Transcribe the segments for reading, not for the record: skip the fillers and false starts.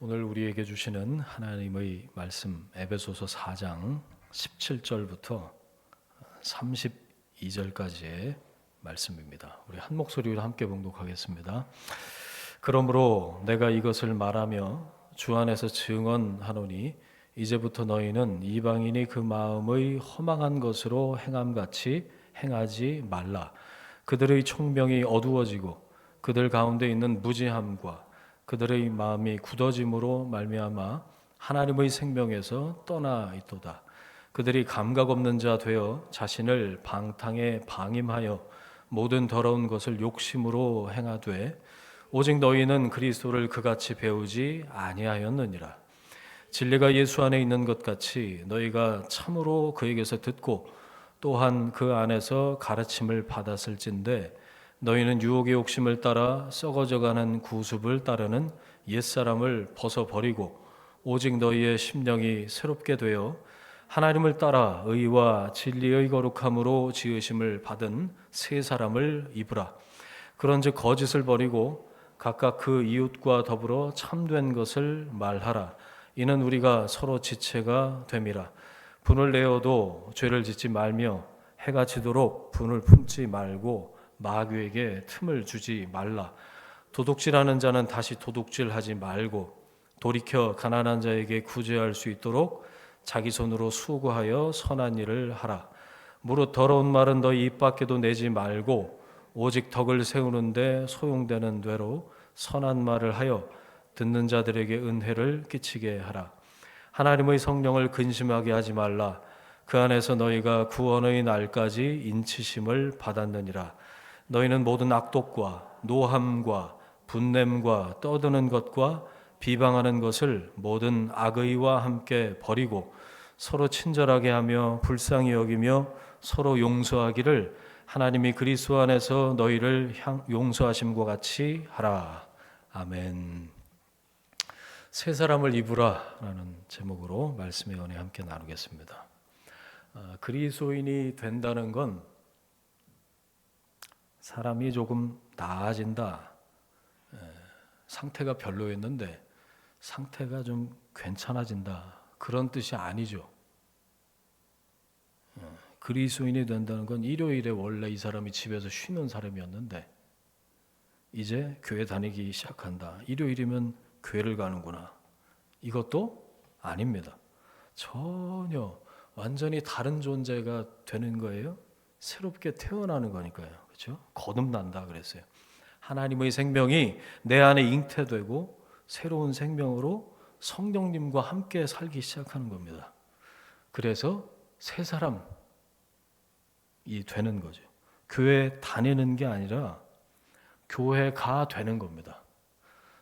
오늘 우리에게 주시는 하나님의 말씀 에베소서 4장 17절부터 32절까지의 말씀입니다. 우리 한 목소리로 함께 봉독하겠습니다. 그러므로 내가 이것을 말하며 주 안에서 증언하노니 이제부터 너희는 이방인이 그 마음의 허망한 것으로 행함같이 행하지 말라. 그들의 총명이 어두워지고 그들 가운데 있는 무지함과 그들의 마음이 굳어짐으로 말미암아 하나님의 생명에서 떠나 있도다. 그들이 감각 없는 자 되어 자신을 방탕에 방임하여 모든 더러운 것을 욕심으로 행하되 오직 너희는 그리스도를 그같이 배우지 아니하였느니라. 진리가 예수 안에 있는 것 같이 너희가 참으로 그에게서 듣고 또한 그 안에서 가르침을 받았을진데 너희는 유혹의 욕심을 따라 썩어져가는 구습을 따르는 옛사람을 벗어버리고 오직 너희의 심령이 새롭게 되어 하나님을 따라 의와 진리의 거룩함으로 지으심을 받은 새 사람을 입으라. 그런즉 거짓을 버리고 각각 그 이웃과 더불어 참된 것을 말하라. 이는 우리가 서로 지체가 됨이라. 분을 내어도 죄를 짓지 말며 해가 지도록 분을 품지 말고 마귀에게 틈을 주지 말라. 도둑질하는 자는 다시 도둑질하지 말고 돌이켜 가난한 자에게 구제할 수 있도록 자기 손으로 수고하여 선한 일을 하라. 무릇 더러운 말은 너희 입 밖에도 내지 말고 오직 덕을 세우는데 소용되는 대로 선한 말을 하여 듣는 자들에게 은혜를 끼치게 하라. 하나님의 성령을 근심하게 하지 말라. 그 안에서 너희가 구원의 날까지 인치심을 받았느니라. 너희는 모든 악독과 노함과 분냄과 떠드는 것과 비방하는 것을 모든 악의와 함께 버리고 서로 친절하게 하며 불쌍히 여기며 서로 용서하기를 하나님이 그리스도 안에서 너희를 용서하심과 같이 하라. 아멘. 새 사람을 입으라 라는 제목으로 말씀의 은혜 함께 나누겠습니다. 그리스도인이 된다는 건 사람이 조금 나아진다, 상태가 별로였는데 상태가 좀 괜찮아진다, 그런 뜻이 아니죠. 그리스도인이 된다는 건 일요일에 원래 이 사람이 집에서 쉬는 사람이었는데 이제 교회 다니기 시작한다. 일요일이면 교회를 가는구나. 이것도 아닙니다. 전혀 완전히 다른 존재가 되는 거예요. 새롭게 태어나는 거니까요. 그렇죠? 거듭난다 그랬어요. 하나님의 생명이 내 안에 잉태되고 새로운 생명으로 성령님과 함께 살기 시작하는 겁니다. 그래서 새 사람이 되는 거죠. 교회 다니는 게 아니라 교회가 되는 겁니다.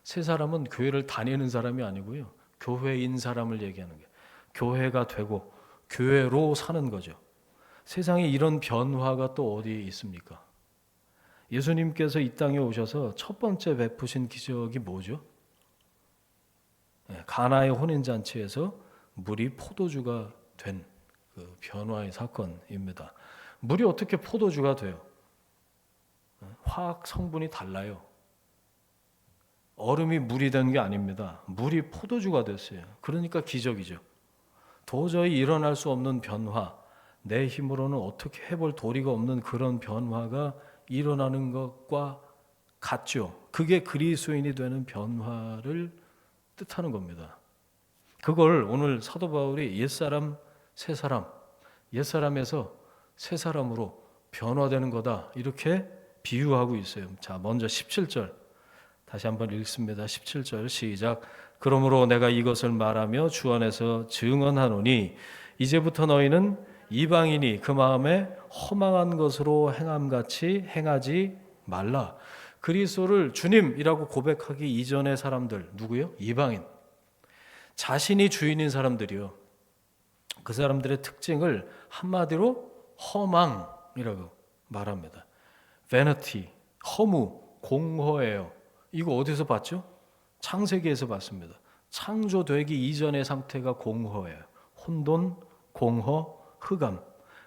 새 사람은 교회를 다니는 사람이 아니고요. 교회인 사람을 얘기하는 거예요. 교회가 되고 교회로 사는 거죠. 세상에 이런 변화가 또 어디 있습니까? 예수님께서 이 땅에 오셔서 첫 번째 베푸신 기적이 뭐죠? 가나의 혼인잔치에서 물이 포도주가 된 그 변화의 사건입니다. 물이 어떻게 포도주가 돼요? 화학 성분이 달라요. 얼음이 물이 된 게 아닙니다. 물이 포도주가 됐어요. 그러니까 기적이죠. 도저히 일어날 수 없는 변화, 내 힘으로는 어떻게 해볼 도리가 없는 그런 변화가 일어나는 것과 같죠. 그게 그리스도인이 되는 변화를 뜻하는 겁니다. 그걸 오늘 사도 바울이 옛사람, 새사람, 옛사람에서 새사람으로 변화되는 거다, 이렇게 비유하고 있어요. 자, 먼저 17절 다시 한번 읽습니다. 17절 시작. 그러므로 내가 이것을 말하며 주 안에서 증언하노니 이제부터 너희는 이방인이 그 마음에 허망한 것으로 행함같이 행하지 말라. 그리스도를 주님이라고 고백하기 이전의 사람들 누구요? 이방인. 자신이 주인인 사람들이요. 그 사람들의 특징을 한마디로 허망이라고 말합니다. vanity, 허무, 공허해요. 이거 어디서 봤죠? 창세기에서 봤습니다. 창조되기 이전의 상태가 공허해요. 혼돈, 공허, 흑암.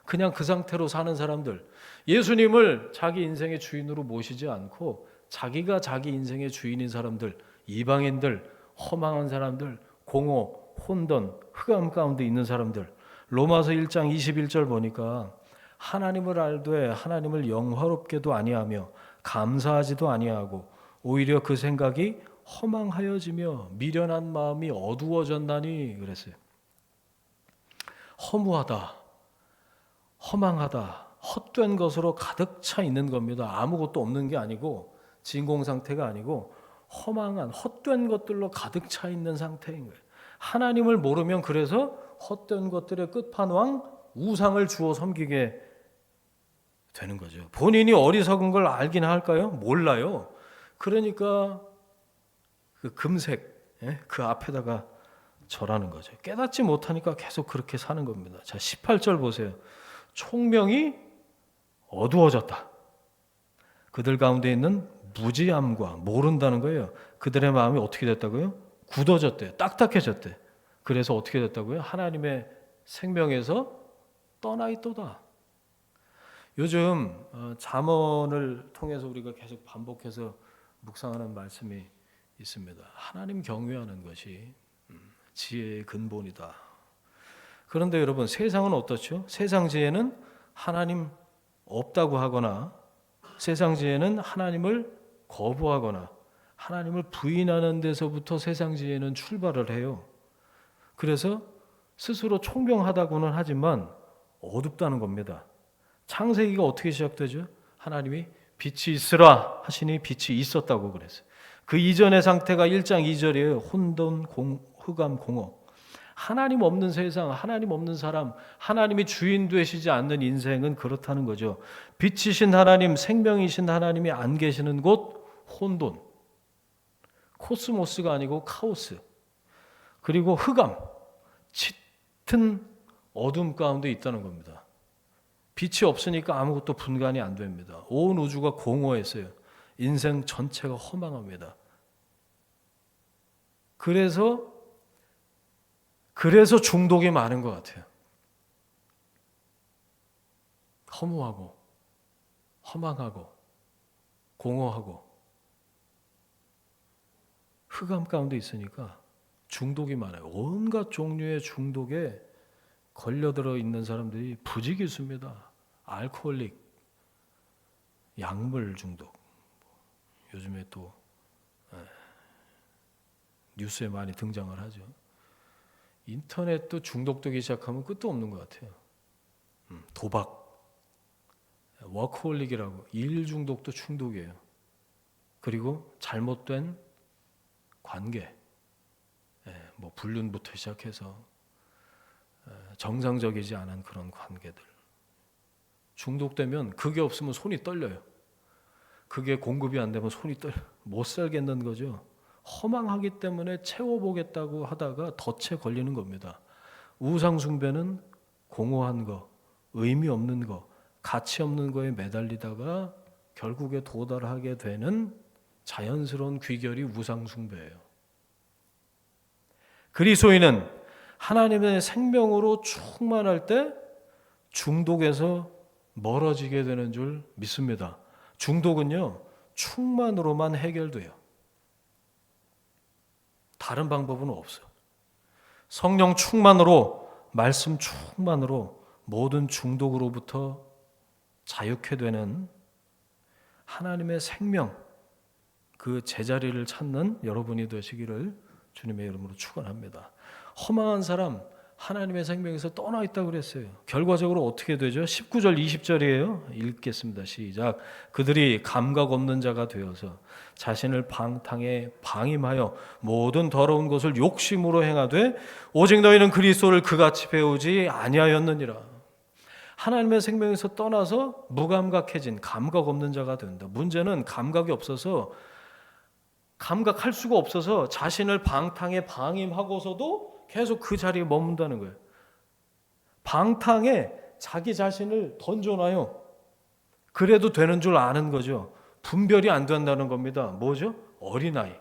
그냥 그 상태로 사는 사람들. 예수님을 자기 인생의 주인으로 모시지 않고 자기가 자기 인생의 주인인 사람들, 이방인들, 허망한 사람들, 공허, 혼돈, 흑암 가운데 있는 사람들. 로마서 1장 21절 보니까 하나님을 알되 하나님을 영화롭게도 아니하며 감사하지도 아니하고 오히려 그 생각이 허망하여지며 미련한 마음이 어두워졌나니 그랬어요. 허무하다, 허망하다, 헛된 것으로 가득 차 있는 겁니다. 아무것도 없는 게 아니고 진공 상태가 아니고 허망한 헛된 것들로 가득 차 있는 상태인 거예요. 하나님을 모르면 그래서 헛된 것들의 끝판왕 우상을 주어 섬기게 되는 거죠. 본인이 어리석은 걸 알긴 할까요? 몰라요. 그러니까 그 금색 그 앞에다가 절하는 거죠. 깨닫지 못하니까 계속 그렇게 사는 겁니다. 자, 18절 보세요. 총명이 어두워졌다. 그들 가운데 있는 무지함과 모른다는 거예요. 그들의 마음이 어떻게 됐다고요? 굳어졌대요. 딱딱해졌대. 그래서 어떻게 됐다고요? 하나님의 생명에서 떠나 있도다. 요즘 잠언을 통해서 우리가 계속 반복해서 묵상하는 말씀이 있습니다. 하나님 경외하는 것이 지혜의 근본이다. 그런데 여러분, 세상은 어떻죠? 세상 지혜는 하나님 없다고 하거나 세상 지혜는 하나님을 거부하거나 하나님을 부인하는 데서부터 세상 지혜는 출발을 해요. 그래서 스스로 총명하다고는 하지만 어둡다는 겁니다. 창세기가 어떻게 시작되죠? 하나님이 빛이 있으라 하시니 빛이 있었다고 그랬어요. 그 이전의 상태가 1장 2절이에요. 혼돈, 흑암, 공허. 하나님 없는 세상, 하나님 없는 사람, 하나님이 주인 되시지 않는 인생은 그렇다는 거죠. 빛이신 하나님, 생명이신 하나님이 안 계시는 곳 혼돈. 코스모스가 아니고 카오스. 그리고 흑암, 짙은 어둠 가운데 있다는 겁니다. 빛이 없으니까 아무것도 분간이 안 됩니다. 온 우주가 공허했어요. 인생 전체가 허망합니다. 그래서 중독이 많은 것 같아요. 허무하고 허망하고 공허하고 흑암 가운데 있으니까 중독이 많아요. 온갖 종류의 중독에 걸려들어 있는 사람들이 부지기수입니다. 알코올릭, 약물 중독. 요즘에 또 뉴스에 많이 등장을 하죠. 인터넷도 중독되기 시작하면 끝도 없는 것 같아요. 도박, 워크홀릭이라고 일 중독도 중독이에요. 그리고 잘못된 관계, 뭐 불륜부터 시작해서 정상적이지 않은 그런 관계들. 중독되면 그게 없으면 손이 떨려요. 그게 공급이 안 되면 손이 떨려. 못 살겠는 거죠. 허망하기 때문에 채워보겠다고 하다가 덫에 걸리는 겁니다. 우상 숭배는 공허한 거, 의미 없는 거, 가치 없는 거에 매달리다가 결국에 도달하게 되는 자연스러운 귀결이 우상 숭배예요. 그리스도인은 하나님의 생명으로 충만할 때 중독에서 멀어지게 되는 줄 믿습니다. 중독은요, 충만으로만 해결돼요. 다른 방법은 없어요. 성령 충만으로, 말씀 충만으로 모든 중독으로부터 자유케 되는 하나님의 생명, 그 제자리를 찾는 여러분이 되시기를 주님의 이름으로 축원합니다. 허망한 사람, 하나님의 생명에서 떠나 있다고 그랬어요. 결과적으로 어떻게 되죠? 19절 20절이에요. 읽겠습니다. 시작. 그들이 감각 없는 자가 되어서 자신을 방탕에 방임하여 모든 더러운 것을 욕심으로 행하되 오직 너희는 그리스도를 그같이 배우지 아니하였느니라. 하나님의 생명에서 떠나서 무감각해진 감각 없는 자가 된다. 문제는 감각이 없어서 감각할 수가 없어서 자신을 방탕에 방임하고서도 계속 그 자리에 머문다는 거예요. 방탕에 자기 자신을 던져놔요. 그래도 되는 줄 아는 거죠. 분별이 안 된다는 겁니다. 뭐죠? 어린아이.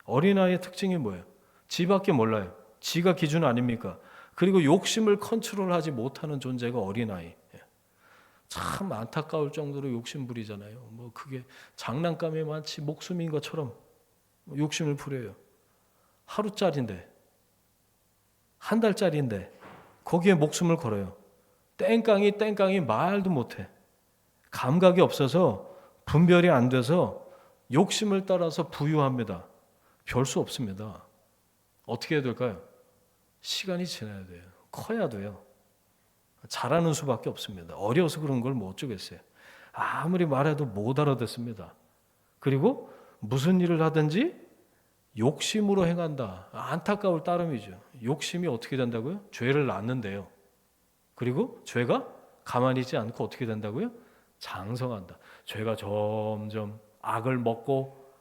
어린아이의 특징이 뭐예요? 지밖에 몰라요. 지가 기준 아닙니까? 그리고 욕심을 컨트롤하지 못하는 존재가 어린아이. 참 안타까울 정도로 욕심 부리잖아요. 뭐 그게 장난감에 마치 목숨인 것처럼 욕심을 부려요. 하루짜리인데, 한 달짜리인데 거기에 목숨을 걸어요. 땡깡이 말도 못해. 감각이 없어서 분별이 안 돼서 욕심을 따라서 부유합니다. 별 수 없습니다. 어떻게 해야 될까요? 시간이 지나야 돼요. 커야 돼요. 자라는 수밖에 없습니다. 어려서 그런 걸 못 주겠어요. 아무리 말해도 못 알아듣습니다. 그리고 무슨 일을 하든지 욕심으로 행한다. 안타까울 따름이죠. 욕심이 어떻게 된다고요? 죄를 낳는데요. 그리고 죄가 가만히 있지 않고 어떻게 된다고요? 장성한다. 죄가 점점 악을 먹고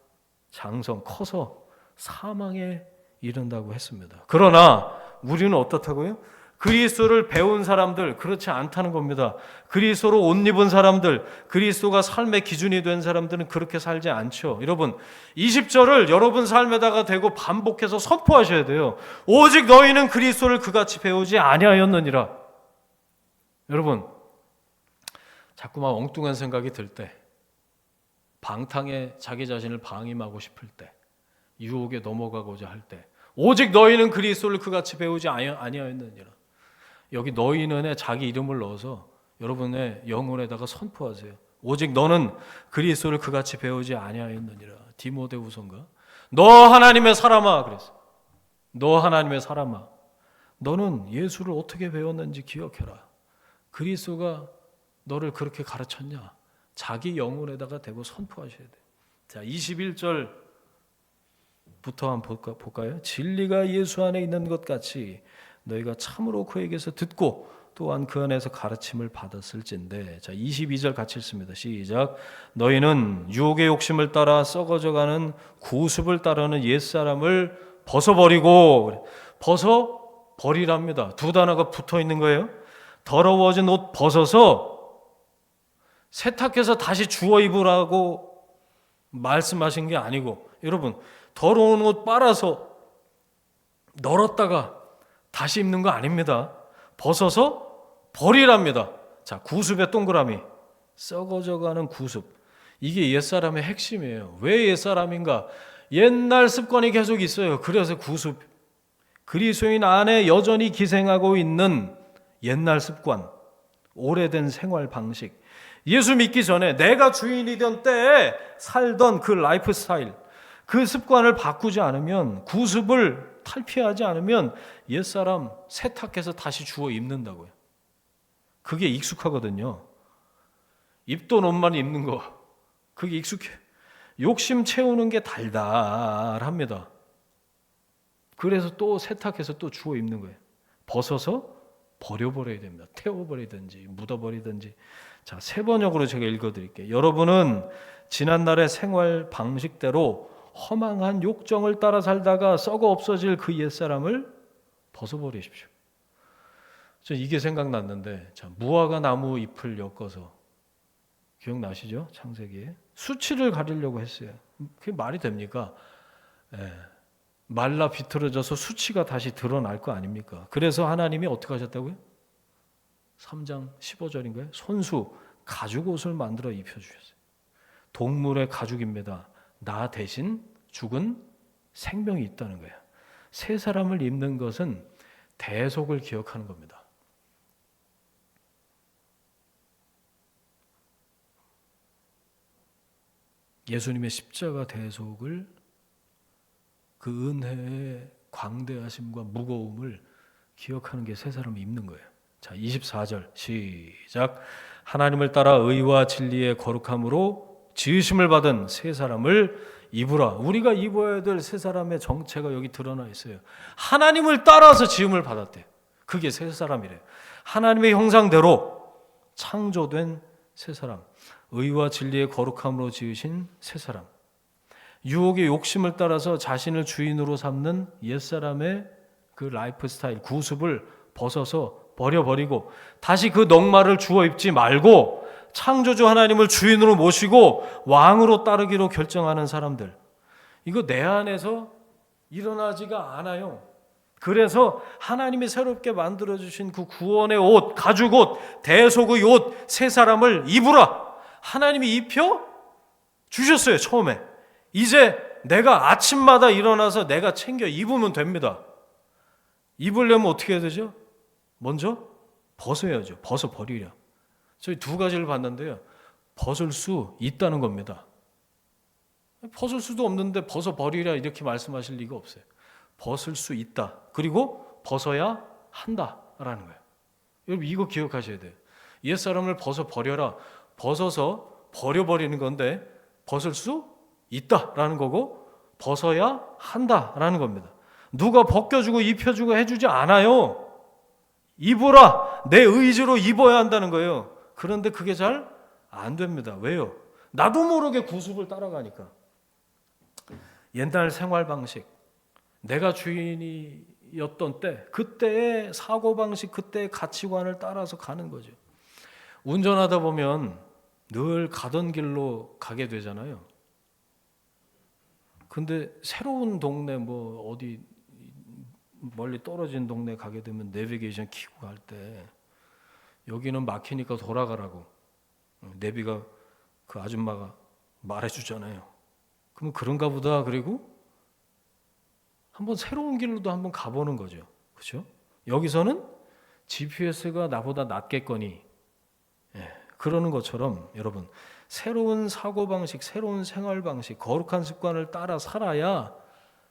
커서 사망에 이른다고 했습니다. 그러나 우리는 어떻다고요? 그리스도를 배운 사람들, 그렇지 않다는 겁니다. 그리스도로 옷 입은 사람들, 그리스도가 삶의 기준이 된 사람들은 그렇게 살지 않죠. 여러분, 20절을 여러분 삶에다가 대고 반복해서 선포하셔야 돼요. 오직 너희는 그리스도를 그같이 배우지 아니하였느니라. 여러분, 자꾸만 엉뚱한 생각이 들 때, 방탕에 자기 자신을 방임하고 싶을 때, 유혹에 넘어가고자 할 때, 오직 너희는 그리스도를 그같이 배우지 아니하였느니라. 여기 너희는에 자기 이름을 넣어서 여러분의 영혼에다가 선포하세요. 오직 너는 그리스도를 그같이 배우지 아니하였느니라. 디모데후서인가? 너 하나님의 사람아 그랬어. 너 하나님의 사람아, 너는 예수를 어떻게 배웠는지 기억해라. 그리스도가 너를 그렇게 가르쳤냐? 자기 영혼에다가 대고 선포하셔야 돼. 자, 21절부터 한번 볼까요? 진리가 예수 안에 있는 것 같이 너희가 참으로 그에게서 듣고 또한 그 안에서 가르침을 받았을진데. 자, 22절 같이 읽습니다. 시작. 너희는 유혹의 욕심을 따라 썩어져가는 구습을 따르는 옛사람을 벗어버리고. 벗어버리랍니다. 두 단어가 붙어 있는 거예요. 더러워진 옷 벗어서 세탁해서 다시 주워 입으라고 말씀하신 게 아니고, 여러분, 더러운 옷 빨아서 널었다가 다시 입는 거 아닙니다. 벗어서 버리랍니다. 자, 구습의 동그라미, 썩어져가는 구습. 이게 옛사람의 핵심이에요. 왜 옛사람인가? 옛날 습관이 계속 있어요. 그래서 구습. 그리스도인 안에 여전히 기생하고 있는 옛날 습관, 오래된 생활 방식. 예수 믿기 전에 내가 주인이던 때에 살던 그 라이프 스타일, 그 습관을 바꾸지 않으면, 구습을 탈피하지 않으면 옛사람 세탁해서 다시 주워 입는다고요. 그게 익숙하거든요. 입던 옷만 입는 거, 그게 익숙해. 욕심 채우는 게 달달합니다. 그래서 또 세탁해서 또 주워 입는 거예요. 벗어서 버려버려야 됩니다. 태워버리든지 묻어버리든지. 자, 세 번역으로 제가 읽어드릴게요. 여러분은 지난날의 생활 방식대로 허망한 욕정을 따라 살다가 썩어 없어질 그 옛사람을 벗어버리십시오. 저 이게 생각났는데, 자, 무화과 나무 잎을 엮어서, 기억나시죠? 창세기에 수치를 가리려고 했어요. 그게 말이 됩니까? 말라 비틀어져서 수치가 다시 드러날 거 아닙니까? 그래서 하나님이 어떻게 하셨다고요? 3장 15절인가요? 손수 가죽 옷을 만들어 입혀주셨어요. 동물의 가죽입니다. 나 대신 죽은 생명이 있다는 거예요. 새 사람을 입는 것은 대속을 기억하는 겁니다. 예수님의 십자가 대속을, 그 은혜의 광대하심과 무거움을 기억하는 게 새 사람을 입는 거예요. 자, 24절 시작. 하나님을 따라 의와 진리의 거룩함으로 지으심을 받은 새 사람을 입으라. 우리가 입어야 될 새 사람의 정체가 여기 드러나 있어요. 하나님을 따라서 지음을 받았대요. 그게 새 사람이래요. 하나님의 형상대로 창조된 새 사람, 의와 진리의 거룩함으로 지으신 새 사람. 유혹의 욕심을 따라서 자신을 주인으로 삼는 옛사람의 그 라이프 스타일, 구습을 벗어서 버려버리고 다시 그 넉마를 주워 입지 말고 창조주 하나님을 주인으로 모시고 왕으로 따르기로 결정하는 사람들. 이거 내 안에서 일어나지가 않아요. 그래서 하나님이 새롭게 만들어주신 그 구원의 옷, 가죽옷, 대속의 옷, 새 사람을 입으라. 하나님이 입혀 주셨어요. 처음에. 이제 내가 아침마다 일어나서 내가 챙겨 입으면 됩니다. 입으려면 어떻게 해야 되죠? 먼저 벗어야죠. 벗어버리려. 저희 두 가지를 봤는데요. 벗을 수 있다는 겁니다. 벗을 수도 없는데 벗어버리라 이렇게 말씀하실 리가 없어요. 벗을 수 있다. 그리고 벗어야 한다라는 거예요. 여러분 이거 기억하셔야 돼요. 옛사람을 벗어버려라. 벗어서 버려버리는 건데 벗을 수 있다라는 거고 벗어야 한다라는 겁니다. 누가 벗겨주고 입혀주고 해주지 않아요. 입으라. 내 의지로 입어야 한다는 거예요. 그런데 그게 잘 안 됩니다. 왜요? 나도 모르게 구습을 따라가니까. 옛날 생활 방식, 내가 주인이었던 때, 그때의 사고방식, 그때의 가치관을 따라서 가는 거죠. 운전하다 보면 늘 가던 길로 가게 되잖아요. 근데 새로운 동네 뭐 어디 멀리 떨어진 동네 가게 되면 내비게이션 켜고 갈 때 여기는 막히니까 돌아가라고 내비가 그 아줌마가 말해주잖아요. 그럼 그런가 보다. 그리고 한번 새로운 길로도 한번 가보는 거죠. 그렇죠? 여기서는 GPS가 나보다 낫겠거니 그러는 것처럼 여러분 새로운 사고방식, 새로운 생활방식, 거룩한 습관을 따라 살아야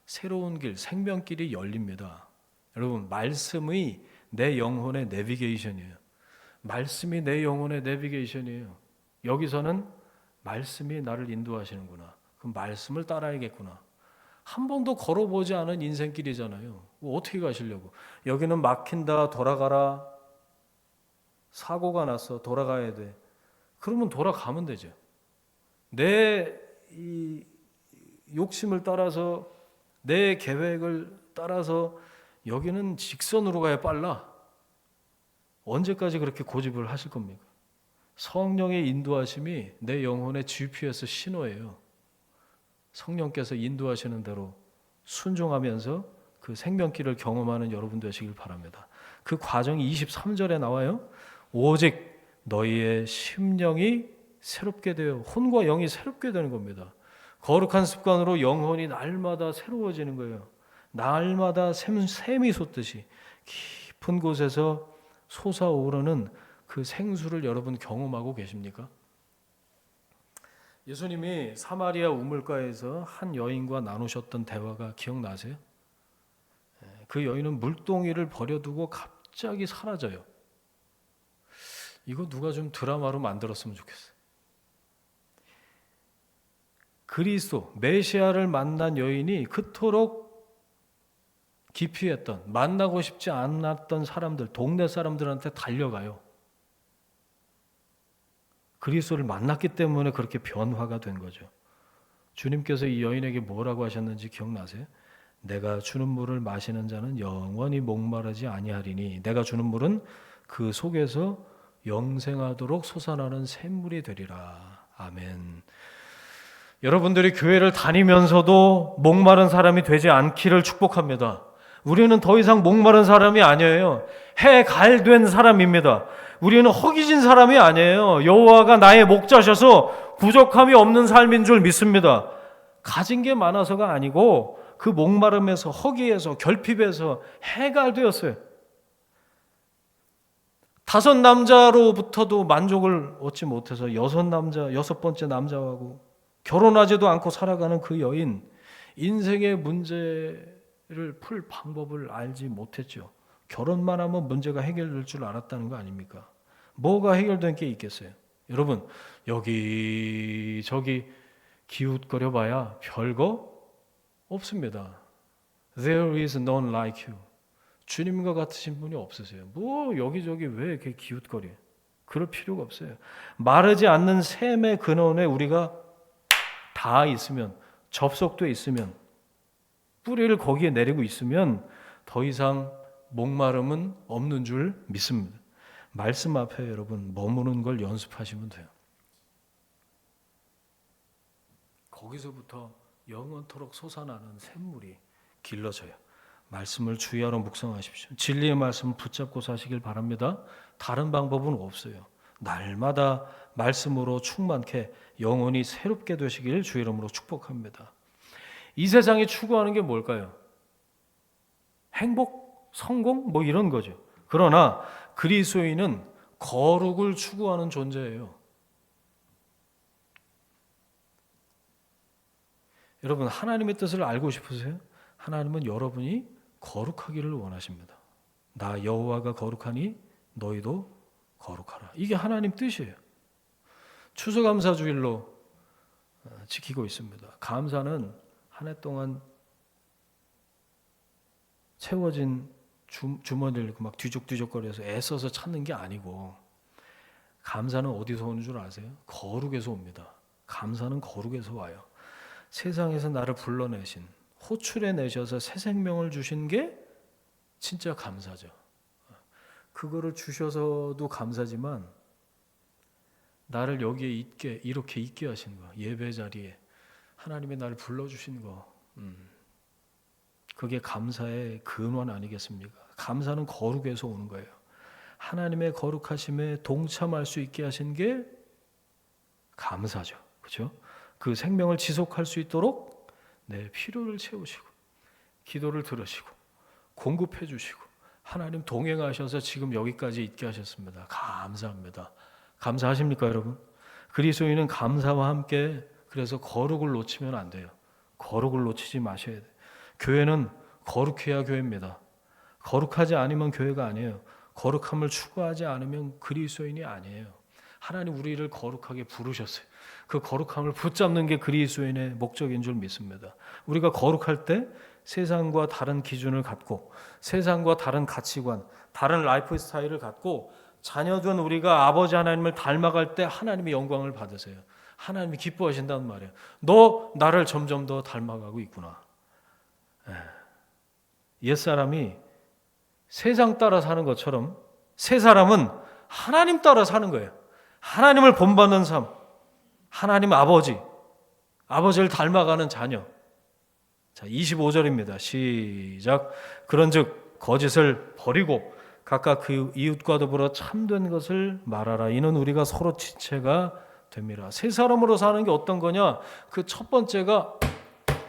새로운 길, 생명길이 열립니다. 여러분 말씀이 내 영혼의 내비게이션이에요. 말씀이 내 영혼의 내비게이션이에요. 여기서는 말씀이 나를 인도하시는구나. 그럼 말씀을 따라야겠구나. 한 번도 걸어보지 않은 인생길이잖아요. 어떻게 가시려고? 여기는 막힌다, 돌아가라. 사고가 났어, 돌아가야 돼. 그러면 돌아가면 되죠. 내 이 욕심을 따라서 내 계획을 따라서 여기는 직선으로 가야 빨라. 언제까지 그렇게 고집을 하실 겁니까? 성령의 인도하심이 내 영혼의 GPS 신호예요. 성령께서 인도하시는 대로 순종하면서 그 생명길을 경험하는 여러분 되시길 바랍니다. 그 과정이 23절에 나와요. 오직 너희의 심령이 새롭게 되어 혼과 영이 새롭게 되는 겁니다. 거룩한 습관으로 영혼이 날마다 새로워지는 거예요. 날마다 샘이 솟듯이 깊은 곳에서 솟아오르는 그 생수를 여러분 경험하고 계십니까? 예수님이 사마리아 우물가에서 한 여인과 나누셨던 대화가 기억나세요? 그 여인은 물동이를 버려두고 갑자기 사라져요. 이거 누가 좀 드라마로 만들었으면 좋겠어요. 그리스도 메시아를 만난 여인이 그토록 기피했던 만나고 싶지 않았던 사람들, 동네 사람들한테 달려가요. 그리스도를 만났기 때문에 그렇게 변화가 된 거죠. 주님께서 이 여인에게 뭐라고 하셨는지 기억나세요? 내가 주는 물을 마시는 자는 영원히 목마르지 아니하리니 내가 주는 물은 그 속에서 영생하도록 솟아나는 샘물이 되리라. 아멘. 여러분들이 교회를 다니면서도 목마른 사람이 되지 않기를 축복합니다. 우리는 더 이상 목마른 사람이 아니에요. 해갈된 사람입니다. 우리는 허기진 사람이 아니에요. 여호와가 나의 목자셔서 부족함이 없는 삶인 줄 믿습니다. 가진 게 많아서가 아니고 그 목마름에서 허기에서 결핍에서 해갈되었어요. 5 남자로부터도 만족을 얻지 못해서 6 번째 남자하고 결혼하지도 않고 살아가는 그 여인, 인생의 문제를 풀 방법을 알지 못했죠. 결혼만 하면 문제가 해결될 줄 알았다는 거 아닙니까? 뭐가 해결된 게 있겠어요? 여러분 여기저기 기웃거려 봐야 별거 없습니다. There is none like you. 주님과 같으신 분이 없으세요. 뭐 여기저기 왜 이렇게 기웃거려? 그럴 필요가 없어요. 마르지 않는 샘의 근원에 우리가 다 있으면, 접속돼 있으면, 뿌리를 거기에 내리고 있으면 더 이상 목마름은 없는 줄 믿습니다. 말씀 앞에 여러분 머무는 걸 연습하시면 돼요. 거기서부터 영원토록 솟아나는 샘물이 길러져요. 말씀을 주의하러 묵상하십시오. 진리의 말씀을 붙잡고 사시길 바랍니다. 다른 방법은 없어요. 날마다 말씀으로 충만케 영혼이 새롭게 되시길 주의 이름으로 축복합니다. 이 세상이 추구하는 게 뭘까요? 행복, 성공, 뭐 이런 거죠. 그러나 그리스도인은 거룩을 추구하는 존재예요. 여러분, 하나님의 뜻을 알고 싶으세요? 하나님은 여러분이 거룩하기를 원하십니다. 나 여호와가 거룩하니 너희도 거룩하라. 이게 하나님 뜻이에요. 추수감사주일로 지키고 있습니다. 감사는 한 해 동안 채워진 주머니를 막 뒤적뒤적거려서 애써서 찾는 게 아니고, 감사는 어디서 오는 줄 아세요? 거룩에서 옵니다. 감사는 거룩에서 와요. 세상에서 나를 불러내신, 호출해 내셔서 새 생명을 주신 게 진짜 감사죠. 그거를 주셔서도 감사지만 나를 여기에 이렇게 있게 하신 거, 예배 자리에 하나님이 나를 불러주신 거, 그게 감사의 근원 아니겠습니까? 감사는 거룩에서 오는 거예요. 하나님의 거룩하심에 동참할 수 있게 하신 게 감사죠. 그렇죠? 그 생명을 지속할 수 있도록 내 필요를 채우시고, 기도를 들으시고, 공급해 주시고, 하나님 동행하셔서 지금 여기까지 있게 하셨습니다. 감사합니다. 감사하십니까, 여러분? 그리스도인은 감사와 함께, 그래서 거룩을 놓치면 안 돼요. 거룩을 놓치지 마셔야 돼요. 교회는 거룩해야 교회입니다. 거룩하지 않으면 교회가 아니에요. 거룩함을 추구하지 않으면 그리스도인이 아니에요. 하나님 우리를 거룩하게 부르셨어요. 그 거룩함을 붙잡는 게 그리스도인의 목적인 줄 믿습니다. 우리가 거룩할 때 세상과 다른 기준을 갖고, 세상과 다른 가치관, 다른 라이프 스타일을 갖고 자녀된 우리가 아버지 하나님을 닮아갈 때 하나님의 영광을 받으세요. 하나님이 기뻐하신다는 말이에요. 너 나를 점점 더 닮아가고 있구나. 옛사람이 세상 따라 사는 것처럼 새 사람은 하나님 따라 사는 거예요. 하나님을 본받는 삶, 하나님 아버지를 닮아가는 자녀. 자, 25절입니다. 시작. 그런즉 거짓을 버리고 각각 그 이웃과 더불어 참된 것을 말하라. 이는 우리가 서로 지체가 됩니다. 새 사람으로 사는 게 어떤 거냐? 그 첫 번째가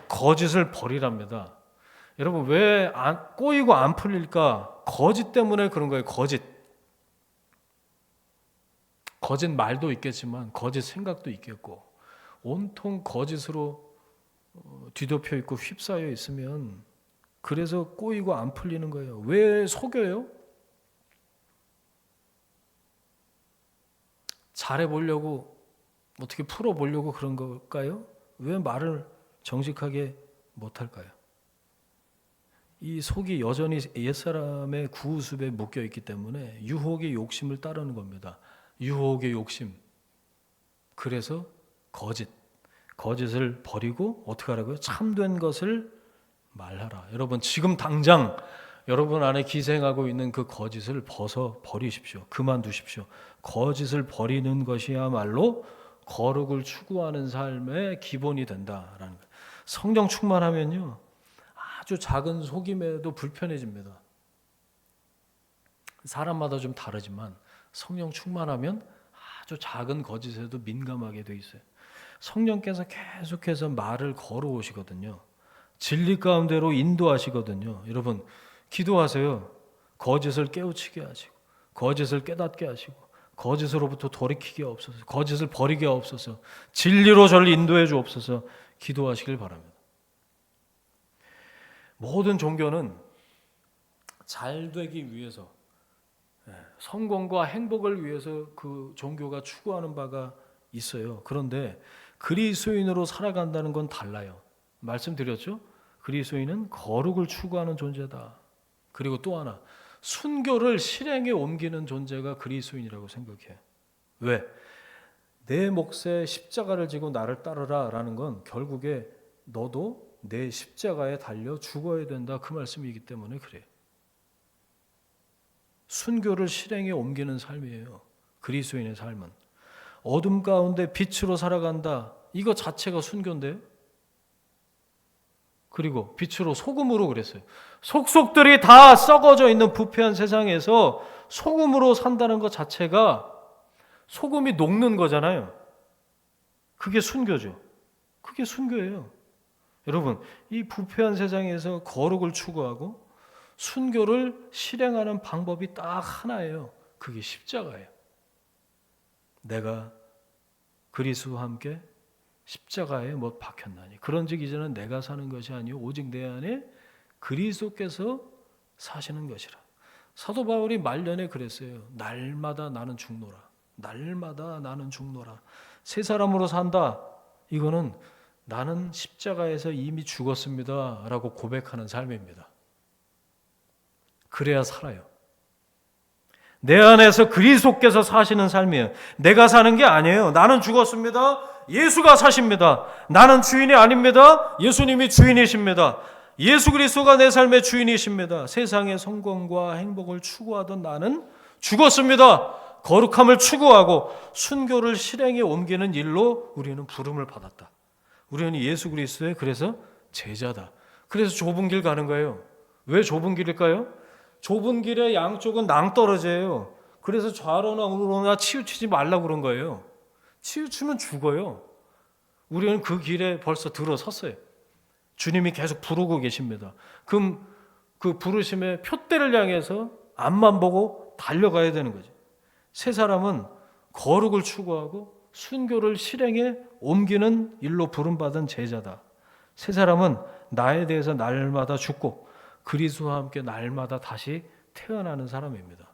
거짓을 버리랍니다. 여러분, 왜 꼬이고 안 풀릴까? 거짓 때문에 그런 거예요. 거짓 말도 있겠지만 거짓 생각도 있겠고, 온통 거짓으로 뒤덮여 있고 휩싸여 있으면 그래서 꼬이고 안 풀리는 거예요. 왜 속여요? 잘해보려고, 어떻게 풀어보려고 그런 걸까요? 왜 말을 정직하게 못할까요? 이 속이 여전히 옛사람의 구우습에 묶여있기 때문에 유혹의 욕심을 따르는 겁니다. 유혹의 욕심. 그래서 거짓을 버리고 어떻게 하라고요? 참된 것을 말하라. 여러분, 지금 당장 여러분 안에 기생하고 있는 그 거짓을 버리십시오. 그만두십시오. 거짓을 버리는 것이야말로 거룩을 추구하는 삶의 기본이 된다라는 거예요. 성령 충만하면요, 아주 작은 속임에도 불편해집니다. 사람마다 좀 다르지만 성령 충만하면 아주 작은 거짓에도 민감하게 돼 있어요. 성령께서 계속해서 말을 걸어오시거든요. 진리 가운데로 인도하시거든요. 여러분, 기도하세요. 거짓을 깨우치게 하시고, 거짓을 깨닫게 하시고, 거짓으로부터 돌이키게 없어서, 거짓을 버리게 없어서, 진리로 저를 인도해 주옵소서 기도하시길 바랍니다. 모든 종교는 잘 되기 위해서, 성공과 행복을 위해서 그 종교가 추구하는 바가 있어요. 그런데 그리스도인으로 살아간다는 건 달라요. 말씀드렸죠? 그리스도인은 거룩을 추구하는 존재다. 그리고 또 하나, 순교를 실행에 옮기는 존재가 그리스도인이라고 생각해요. 왜? 내 몫에 십자가를 지고 나를 따르라 라는 건 결국에 너도 내 십자가에 달려 죽어야 된다, 그 말씀이기 때문에 그래요. 순교를 실행에 옮기는 삶이에요. 그리스도인의 삶은. 어둠 가운데 빛으로 살아간다, 이거 자체가 순교인데요. 그리고 빛으로 소금으로 그랬어요. 속속들이 다 썩어져 있는 부패한 세상에서 소금으로 산다는 것 자체가 소금이 녹는 거잖아요. 그게 순교죠. 그게 순교예요. 여러분, 이 부패한 세상에서 거룩을 추구하고 순교를 실행하는 방법이 딱 하나예요. 그게 십자가예요. 내가 그리스도와 함께 십자가에 못 박혔나니 그런즉 이제는 내가 사는 것이 아니요 오직 내 안에 그리스도께서 사시는 것이라. 사도 바울이 말년에 그랬어요. 날마다 나는 죽노라. 날마다 나는 죽노라. 새 사람으로 산다. 이거는 나는 십자가에서 이미 죽었습니다 라고 고백하는 삶입니다. 그래야 살아요. 내 안에서 그리스도께서 사시는 삶이에요. 내가 사는 게 아니에요. 나는 죽었습니다. 예수가 사십니다. 나는 주인이 아닙니다. 예수님이 주인이십니다. 예수 그리스도가 내 삶의 주인이십니다. 세상의 성공과 행복을 추구하던 나는 죽었습니다. 거룩함을 추구하고 순교를 실행에 옮기는 일로 우리는 부름을 받았다. 우리는 예수 그리스도의 그래서 제자다. 그래서 좁은 길 가는 거예요. 왜 좁은 길일까요? 좁은 길의 양쪽은 낭떠러지예요. 그래서 좌로나 우로나 치우치지 말라고 그런 거예요. 치우치면 죽어요. 우리는 그 길에 벌써 들어섰어요. 주님이 계속 부르고 계십니다. 그럼 그 부르심의 표대를 향해서 앞만 보고 달려가야 되는 거죠. 새 사람은 거룩을 추구하고 순교를 실행에 옮기는 일로 부름받은 제자다. 새 사람은 나에 대해서 날마다 죽고 그리스도와 함께 날마다 다시 태어나는 사람입니다.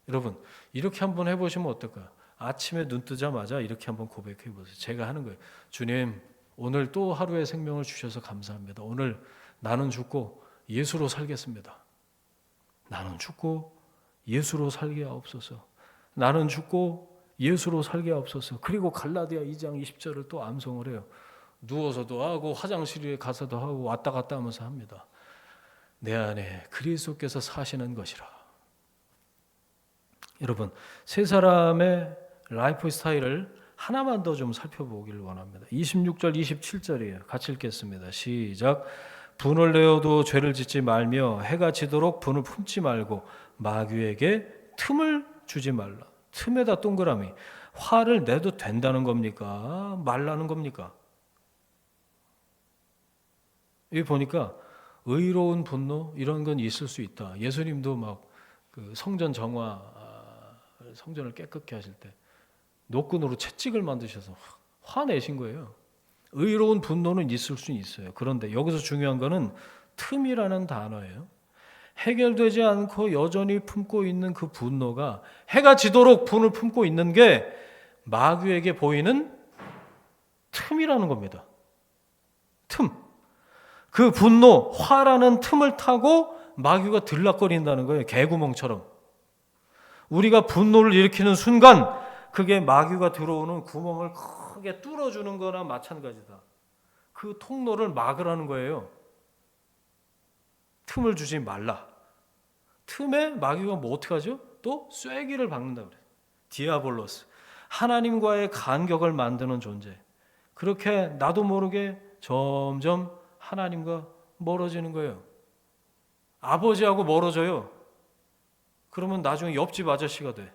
여러분, 이렇게 한번 해보시면 어떨까요? 아침에 눈 뜨자마자 이렇게 한번 고백해 보세요. 제가 하는 거예요. 주님, 오늘 또 하루의 생명을 주셔서 감사합니다. 오늘 나는 죽고 예수로 살겠습니다. 나는 죽고 예수로 살게 하옵소서. 나는 죽고 예수로 살게 하옵소서. 그리고 갈라디아 2장 20절을 또 암송을 해요. 누워서도 하고 화장실에 가서도 하고 왔다 갔다 하면서 합니다. 내 안에 그리스도께서 사시는 것이라. 여러분, 세 사람의 라이프 스타일을 하나만 더 좀 살펴보기를 원합니다. 26절, 27절이에요. 같이 읽겠습니다. 시작. 분을 내어도 죄를 짓지 말며 해가 지도록 분을 품지 말고 마귀에게 틈을 주지 말라. 틈에다 동그라미. 화를 내도 된다는 겁니까? 말라는 겁니까? 여기 보니까 의로운 분노 이런 건 있을 수 있다. 예수님도 막 그 성전 정화, 성전을 깨끗게 하실 때 노끈으로 채찍을 만드셔서 화내신 거예요. 의로운 분노는 있을 수 있어요. 그런데 여기서 중요한 거는 틈이라는 단어예요. 해결되지 않고 여전히 품고 있는 그 분노가 해가 지도록 분을 품고 있는 게 마귀에게 보이는 틈이라는 겁니다. 틈. 그 분노, 화라는 틈을 타고 마귀가 들락거린다는 거예요. 개구멍처럼. 우리가 분노를 일으키는 순간 그게 마귀가 들어오는 구멍을 크게 뚫어주는 거나 마찬가지다. 그 통로를 막으라는 거예요. 틈을 주지 말라. 틈에 마귀가 뭐 어떻게 하죠? 또 쐐기를 박는다 그래요. 디아볼로스. 하나님과의 간격을 만드는 존재. 그렇게 나도 모르게 점점 하나님과 멀어지는 거예요. 아버지하고 멀어져요. 그러면 나중에 옆집 아저씨가 돼.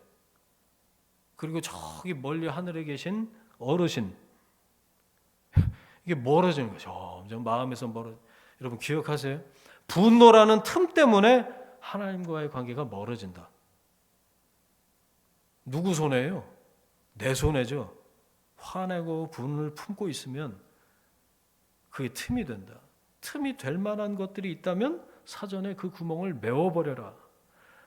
그리고 저기 멀리 하늘에 계신 어르신. 이게 멀어지는 거예요. 점점 마음에서 멀어. 여러분 기억하세요? 분노라는 틈 때문에 하나님과의 관계가 멀어진다. 누구 손해예요? 내 손해죠. 화내고 분을 품고 있으면 그게 틈이 된다. 틈이 될 만한 것들이 있다면 사전에 그 구멍을 메워버려라.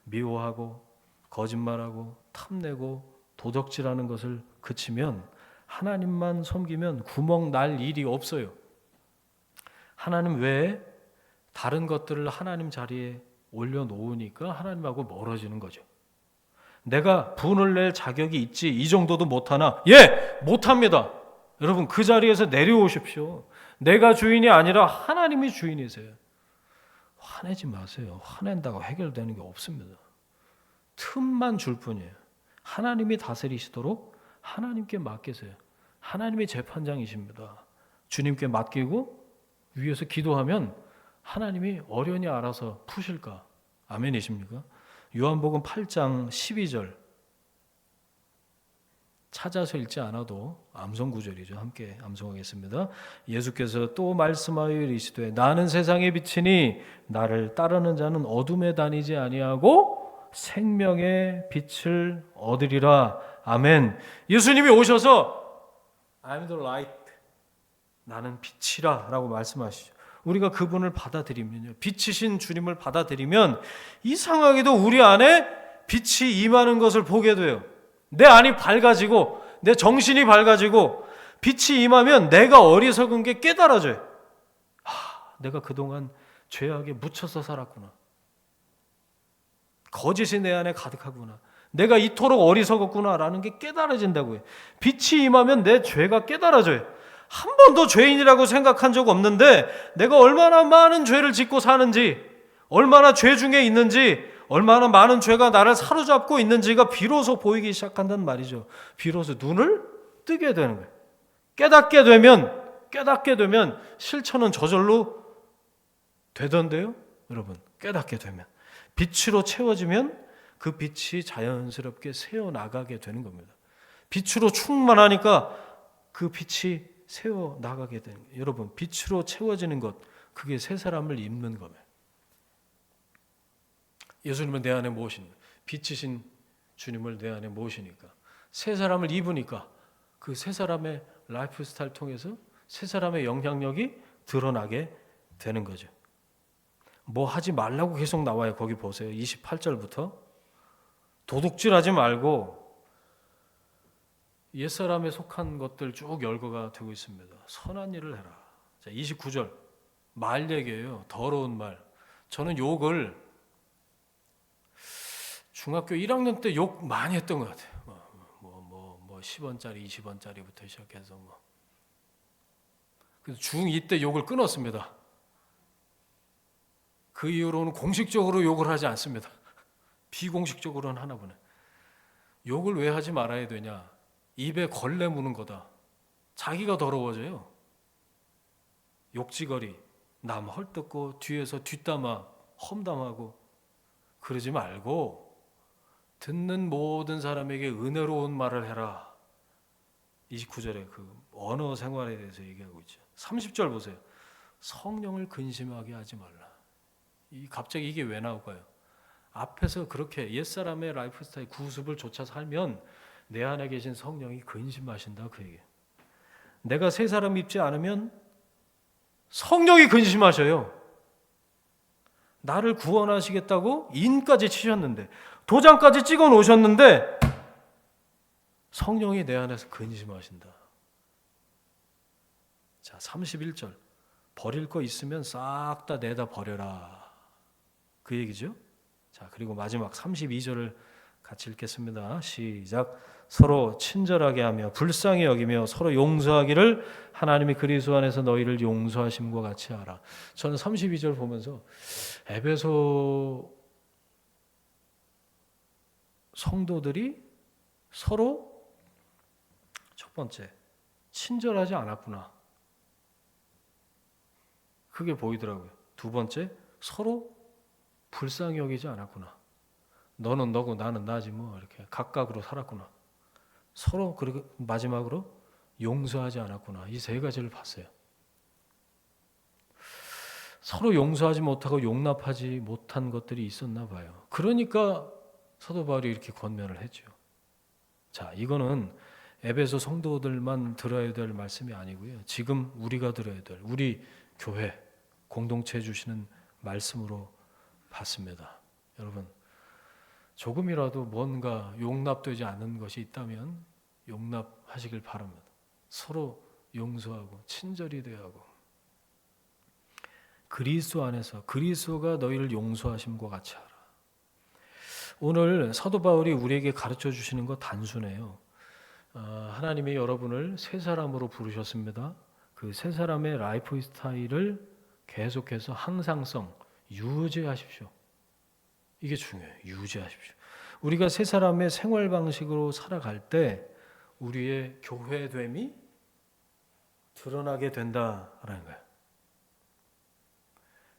미워하고 거짓말하고 탐내고 도적질하는 것을 그치면 하나님만 섬기면 구멍 날 일이 없어요. 하나님 외에 다른 것들을 하나님 자리에 올려놓으니까 하나님하고 멀어지는 거죠. 내가 분을 낼 자격이 있지 이 정도도 못하나? 예! 못합니다. 여러분 그 자리에서 내려오십시오. 내가 주인이 아니라 하나님이 주인이세요. 화내지 마세요. 화낸다고 해결되는 게 없습니다. 틈만 줄 뿐이에요. 하나님이 다스리시도록 하나님께 맡기세요. 하나님이 재판장이십니다. 주님께 맡기고 위에서 기도하면 하나님이 어련히 알아서 푸실까? 아멘이십니까? 요한복음 8장 12절 찾아서 읽지 않아도 암송 구절이죠. 함께 암송하겠습니다. 예수께서 또 말씀하여 이르시되 나는 세상의 빛이니 나를 따르는 자는 어둠에 다니지 아니하고 생명의 빛을 얻으리라. 아멘. 예수님이 오셔서 I'm the light, 나는 빛이라 라고 말씀하시죠. 우리가 그분을 받아들이면요, 빛이신 주님을 받아들이면 이상하게도 우리 안에 빛이 임하는 것을 보게 돼요. 내 안이 밝아지고 내 정신이 밝아지고 빛이 임하면 내가 어리석은 게 깨달아져요. 내가 그동안 죄악에 묻혀서 살았구나. 거짓이 내 안에 가득하구나. 내가 이토록 어리석었구나라는 게 깨달아진다고요. 빛이 임하면 내 죄가 깨달아져요. 한 번도 죄인이라고 생각한 적 없는데 내가 얼마나 많은 죄를 짓고 사는지, 얼마나 죄 중에 있는지, 얼마나 많은 죄가 나를 사로잡고 있는지가 비로소 보이기 시작한단 말이죠. 비로소 눈을 뜨게 되는 거예요. 깨닫게 되면 실천은 저절로 되던데요. 여러분, 깨닫게 되면 빛으로 채워지면 그 빛이 자연스럽게 새어나가게 되는 겁니다. 빛으로 충만하니까 그 빛이 새어나가게 되는 거예요. 여러분, 빛으로 채워지는 것, 그게 새 사람을 입는 겁니다. 예수님은 내 안에 모십니다. 빛이신 주님을 내 안에 모시니까, 새 사람을 입으니까 그 새 사람의 라이프 스타일 통해서 새 사람의 영향력이 드러나게 되는 거죠. 뭐 하지 말라고 계속 나와요. 거기 보세요. 28절부터 도둑질하지 말고, 옛사람에 속한 것들 쭉 열거가 되고 있습니다. 선한 일을 해라. 자, 29절 말 얘기예요. 더러운 말. 저는 욕을 중학교 1학년 때 욕 많이 했던 것 같아요. 10원짜리, 20원짜리부터 시작해서 그래서 중2 때 욕을 끊었습니다. 그 이후로는 공식적으로 욕을 하지 않습니다. 비공식적으로는 하나 보네. 욕을 왜 하지 말아야 되냐? 입에 걸레 무는 거다. 자기가 더러워져요. 욕지거리, 남 헐뜯고 뒤에서 뒷담화, 험담하고 그러지 말고 듣는 모든 사람에게 은혜로운 말을 해라. 29절에 그 언어 생활에 대해서 얘기하고 있죠. 30절 보세요. 성령을 근심하게 하지 말라. 갑자기 이게 왜 나올까요? 앞에서 그렇게 옛사람의 라이프 스타일 구습을 쫓아 살면 내 안에 계신 성령이 근심하신다, 그 얘기예요. 내가 새 사람 입지 않으면 성령이 근심하셔요. 나를 구원하시겠다고 인까지 치셨는데, 도장까지 찍어 놓으셨는데 성령이 내 안에서 근심하신다. 자, 31절 버릴 거 있으면 싹 다 내다 버려라, 그 얘기죠. 자, 그리고 마지막 32절을 같이 읽겠습니다. 시작. 서로 친절하게 하며 불쌍히 여기며 서로 용서하기를 하나님이 그리스도 안에서 너희를 용서하심과 같이 하라. 저는 32절 보면서 에베소 성도들이 서로 첫 번째 친절하지 않았구나, 그게 보이더라고요. 두 번째 서로 불쌍히 여기지 않았구나. 너는 너고 나는 나지 뭐, 이렇게 각각으로 살았구나. 서로, 그리고 마지막으로 용서하지 않았구나. 이 세 가지를 봤어요. 서로 용서하지 못하고 용납하지 못한 것들이 있었나 봐요. 그러니까 사도 바울이 이렇게 권면을 했죠. 자, 이거는 에베소 성도들만 들어야 될 말씀이 아니고요. 지금 우리가 들어야 될, 우리 교회 공동체에 주시는 말씀으로 봤습니다. 여러분, 조금이라도 뭔가 용납되지 않는 것이 있다면 용납하시길 바랍니다. 서로 용서하고 친절히 대하고, 그리스도 안에서 그리스도가 너희를 용서하심과 같이 하라. 오늘 사도 바울이 우리에게 가르쳐 주시는 것 단순해요. 하나님이 여러분을 새 사람으로 부르셨습니다. 그 새 사람의 라이프 스타일을 계속해서 항상성 유지하십시오. 이게 중요해요. 유지하십시오. 우리가 새 사람의 생활 방식으로 살아갈 때 우리의 교회됨이 드러나게 된다라는 거예요.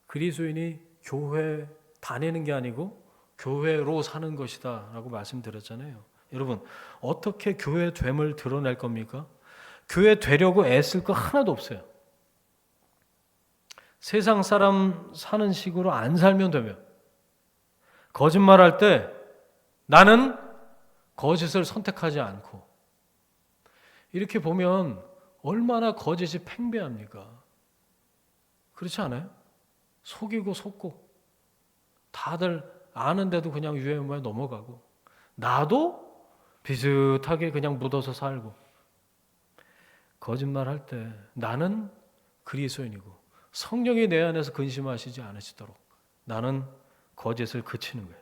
그리스도인이 교회 다니는 게 아니고 교회로 사는 것이다 라고 말씀드렸잖아요. 여러분, 어떻게 교회 됨을 드러낼 겁니까? 교회 되려고 애쓸 거 하나도 없어요. 세상 사람 사는 식으로 안 살면 되면, 거짓말할 때 나는 거짓을 선택하지 않고, 이렇게 보면 얼마나 거짓이 팽배합니까? 그렇지 않아요? 속이고 속고 다들 아는데도 그냥 유행어에 넘어가고, 나도 비슷하게 그냥 묻어서 살고, 거짓말할 때 나는 그리스도인이고 성령이 내 안에서 근심하시지 않으시도록 나는 거짓을 그치는 거예요.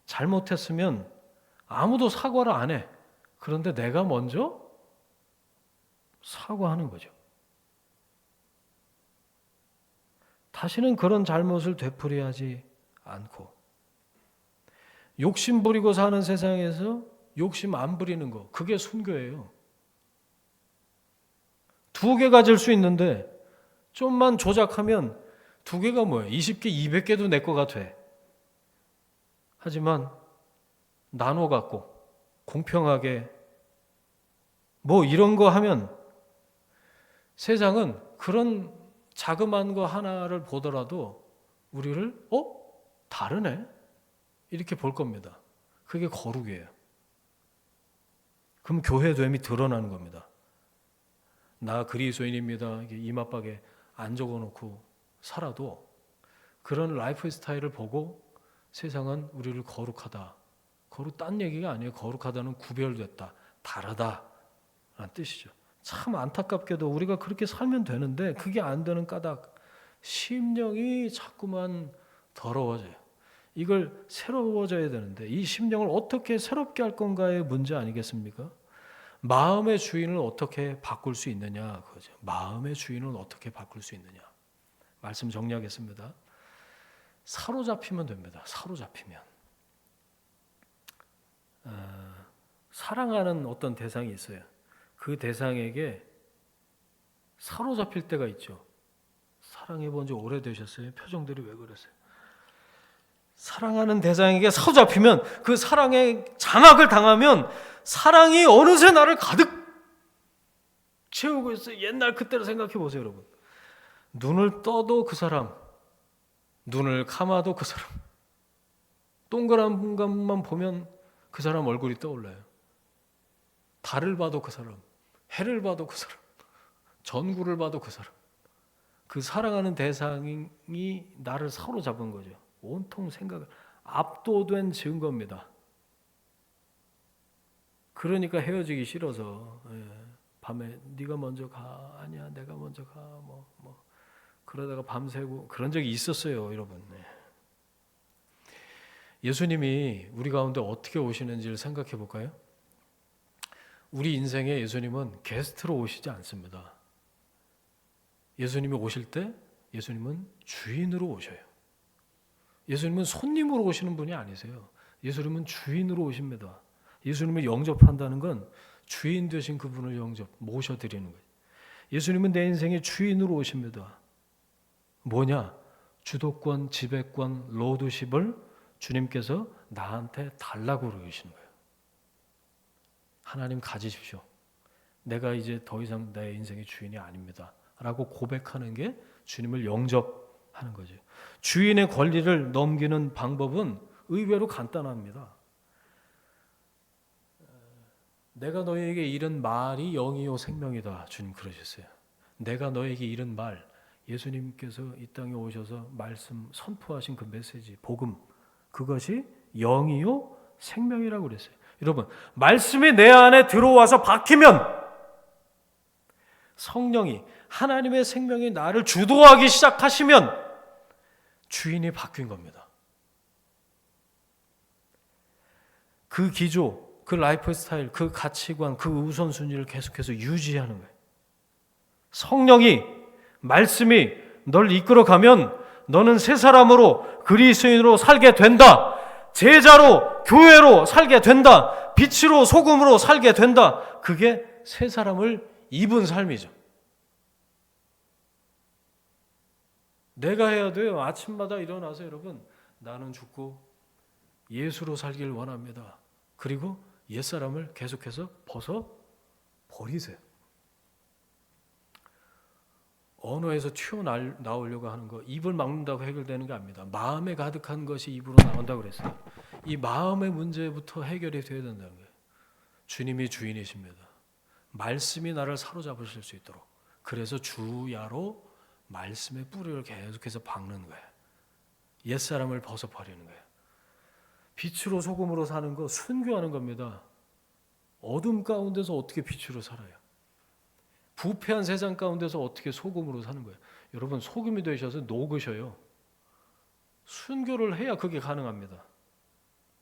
잘못했으면 아무도 사과를 안 해. 그런데 내가 먼저 사과하는 거죠. 다시는 그런 잘못을 되풀이하지 않고, 욕심 부리고 사는 세상에서 욕심 안 부리는 거, 그게 순교예요. 2개 가질 수 있는데 좀만 조작하면 2개가 뭐예요? 20개, 200개도 내 거가 돼. 하지만 나눠 갖고 공평하게 뭐 이런 거 하면 세상은 그런 자그마한 거 하나를 보더라도 우리를 다르네? 이렇게 볼 겁니다. 그게 거룩이에요. 그럼 교회됨이 드러나는 겁니다. 나 그리스도인입니다. 이마박에 안 적어놓고 살아도 그런 라이프 스타일을 보고 세상은 우리를 거룩하다. 딴 얘기가 아니에요. 거룩하다는 구별됐다, 다르다 라는 뜻이죠. 참 안타깝게도 우리가 그렇게 살면 되는데 그게 안 되는 까닭, 심령이 자꾸만 더러워져요. 이걸 새로워져야 되는데 이 심령을 어떻게 새롭게 할 건가의 문제 아니겠습니까? 마음의 주인을 어떻게 바꿀 수 있느냐 그거죠. 마음의 주인을 어떻게 바꿀 수 있느냐. 말씀 정리하겠습니다. 사로잡히면 됩니다. 사로잡히면. 사랑하는 어떤 대상이 있어요. 그 대상에게 사로잡힐 때가 있죠. 사랑해 본 지 오래되셨어요? 표정들이 왜 그러세요? 사랑하는 대상에게 사로잡히면, 그 사랑에 장악을 당하면 사랑이 어느새 나를 가득 채우고 있어요. 옛날 그때를 생각해 보세요, 여러분. 눈을 떠도 그 사람, 눈을 감아도 그 사람, 동그란 것만 보면 그 사람 얼굴이 떠올라요. 달을 봐도 그 사람, 해를 봐도 그 사람, 전구를 봐도 그 사람. 그 사랑하는 대상이 나를 사로잡은 거죠. 온통 생각을 압도된 증거입니다. 그러니까 헤어지기 싫어서 밤에 네가 먼저 가, 아니야 내가 먼저 가, 뭐 그러다가 밤새고 그런 적이 있었어요, 여러분. 예수님이 우리 가운데 어떻게 오시는지를 생각해 볼까요? 우리 인생에 예수님은 게스트로 오시지 않습니다. 예수님이 오실 때 예수님은 주인으로 오셔요. 예수님은 손님으로 오시는 분이 아니세요. 예수님은 주인으로 오십니다. 예수님을 영접한다는 건 주인 되신 그분을 모셔드리는 거예요. 예수님은 내 인생의 주인으로 오십니다. 뭐냐? 주도권, 지배권, 로드십을 주님께서 나한테 달라고 그러시는 거예요. 하나님 가지십시오. 내가 이제 더 이상 내 인생의 주인이 아닙니다. 라고 고백하는 게 주님을 영접하는 거죠. 주인의 권리를 넘기는 방법은 의외로 간단합니다. 내가 너에게 이른 말이 영이요 생명이다. 주님 그러셨어요. 내가 너에게 이른 말, 예수님께서 이 땅에 오셔서 말씀 선포하신 그 메시지, 복음, 그것이 영이요 생명이라고 그랬어요. 여러분, 말씀이 내 안에 들어와서 박히면 성령이, 하나님의 생명이 나를 주도하기 시작하시면 주인이 바뀐 겁니다. 그 기조, 그 라이프 스타일, 그 가치관, 그 우선순위를 계속해서 유지하는 거예요. 성령이, 말씀이 널 이끌어가면 너는 새 사람으로, 그리스도인으로 살게 된다. 제자로, 교회로 살게 된다. 빛으로, 소금으로 살게 된다. 그게 새 사람을 입은 삶이죠. 내가 해야 돼요. 아침마다 일어나서 여러분, 나는 죽고 예수로 살길 원합니다. 그리고 옛사람을 계속해서 벗어 버리세요. 언어에서 튀어나오려고 하는 거, 입을 막는다고 해결되는 게 아닙니다. 마음에 가득한 것이 입으로 나온다고 그랬어요. 이 마음의 문제부터 해결이 되어야 된다는 거예요. 주님이 주인이십니다. 말씀이 나를 사로잡으실 수 있도록. 그래서 주야로 말씀의 뿌리를 계속해서 박는 거예요. 옛사람을 벗어버리는 거예요. 빛으로 소금으로 사는 거 순교하는 겁니다. 어둠 가운데서 어떻게 빛으로 살아요? 부패한 세상 가운데서 어떻게 소금으로 사는 거예요? 여러분, 소금이 되셔서 녹으셔요. 순교를 해야 그게 가능합니다.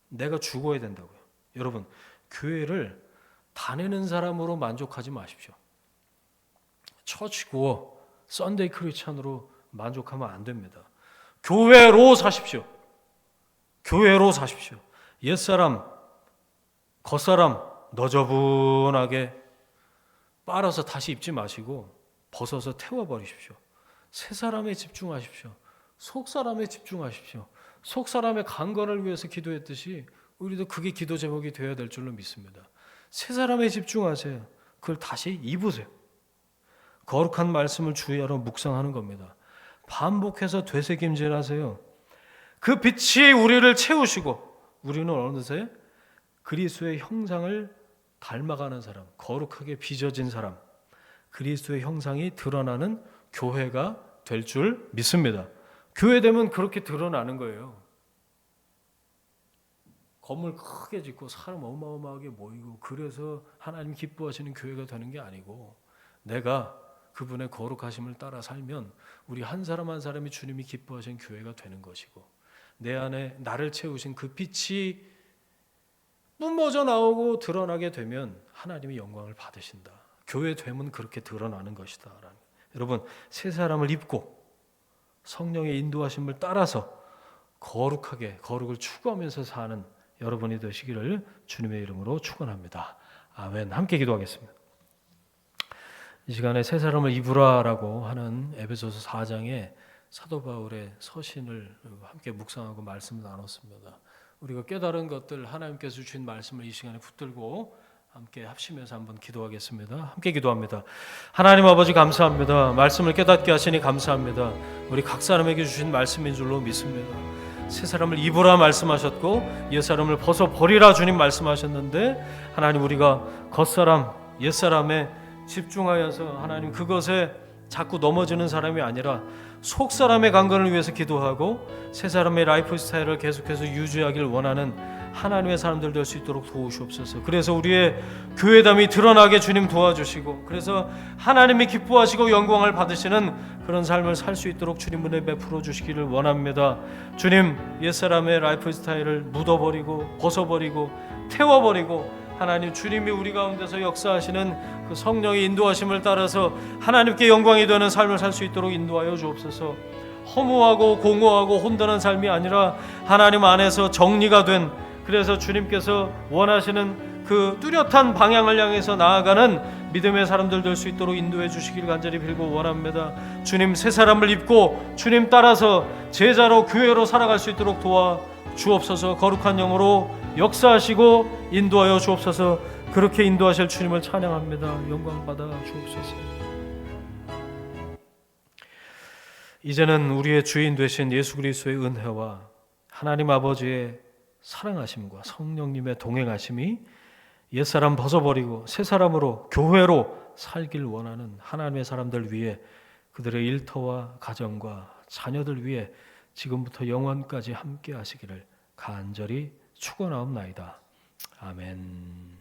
내가 죽어야 된다고요. 여러분, 교회를 다니는 사람으로 만족하지 마십시오. 처치고 썬데이 크리스찬으로 만족하면 안 됩니다. 교회로 사십시오. 교회로 사십시오. 옛사람, 겉사람 너저분하게 빨아서 다시 입지 마시고 벗어서 태워버리십시오. 새 사람에 집중하십시오. 속 사람에 집중하십시오. 속 사람의 강건을 위해서 기도했듯이 우리도 그게 기도 제목이 되어야 될 줄로 믿습니다. 새 사람에 집중하세요. 그걸 다시 입으세요. 거룩한 말씀을 주야로 묵상하는 겁니다. 반복해서 되새김질하세요. 그 빛이 우리를 채우시고 우리는 어느새 그리스도의 형상을 닮아가는 사람, 거룩하게 빚어진 사람, 그리스도의 형상이 드러나는 교회가 될 줄 믿습니다. 교회 되면 그렇게 드러나는 거예요. 건물 크게 짓고 사람 어마어마하게 모이고 그래서 하나님 기뻐하시는 교회가 되는 게 아니고, 내가 그분의 거룩하심을 따라 살면 우리 한 사람 한 사람이 주님이 기뻐하시는 교회가 되는 것이고, 내 안에 나를 채우신 그 빛이 뿜어져 나오고 드러나게 되면 하나님이 영광을 받으신다. 교회 되면 그렇게 드러나는 것이다. 여러분, 새 사람을 입고 성령의 인도하심을 따라서 거룩하게 거룩을 추구하면서 사는 여러분이 되시기를 주님의 이름으로 축원합니다. 아멘. 함께 기도하겠습니다. 이 시간에 새 사람을 입으라라고 하는 에베소서 4장의 사도 바울의 서신을 함께 묵상하고 말씀을 나눴습니다. 우리가 깨달은 것들, 하나님께서 주신 말씀을 이 시간에 붙들고 함께 합심해서 한번 기도하겠습니다. 함께 기도합니다. 하나님 아버지, 감사합니다. 말씀을 깨닫게 하시니 감사합니다. 우리 각 사람에게 주신 말씀인 줄로 믿습니다. 새 사람을 입으라 말씀하셨고 옛 사람을 벗어버리라 주님 말씀하셨는데, 하나님, 우리가 겉사람, 옛 사람에 집중하여서 하나님 그것에 자꾸 넘어지는 사람이 아니라 속 사람의 강건을 위해서 기도하고 새 사람의 라이프 스타일을 계속해서 유지하길 원하는 하나님의 사람들 될 수 있도록 도우시옵소서. 그래서 우리의 교회담이 드러나게 주님 도와주시고, 그래서 하나님이 기뻐하시고 영광을 받으시는 그런 삶을 살 수 있도록 주님 은혜 베풀어 주시기를 원합니다. 주님, 옛사람의 라이프 스타일을 묻어버리고 벗어버리고 태워버리고, 하나님 주님이 우리 가운데서 역사하시는 그 성령의 인도하심을 따라서 하나님께 영광이 되는 삶을 살 수 있도록 인도하여 주옵소서. 허무하고 공허하고 혼돈한 삶이 아니라 하나님 안에서 정리가 된, 그래서 주님께서 원하시는 그 뚜렷한 방향을 향해서 나아가는 믿음의 사람들 될 수 있도록 인도해 주시길 간절히 빌고 원합니다. 주님, 새 사람을 입고 주님 따라서 제자로 교회로 살아갈 수 있도록 도와 주옵소서. 거룩한 영으로 역사하시고 인도하여 주옵소서. 그렇게 인도하실 주님을 찬양합니다. 영광 받아 주옵소서. 이제는 우리의 주인 되신 예수 그리스도의 은혜와 하나님 아버지의 사랑하심과 성령님의 동행하심이 옛사람 벗어버리고 새 사람으로 교회로 살길 원하는 하나님의 사람들 위해, 그들의 일터와 가정과 자녀들 위해 지금부터 영원까지 함께 하시기를 간절히 축원하옵나이다. 아멘.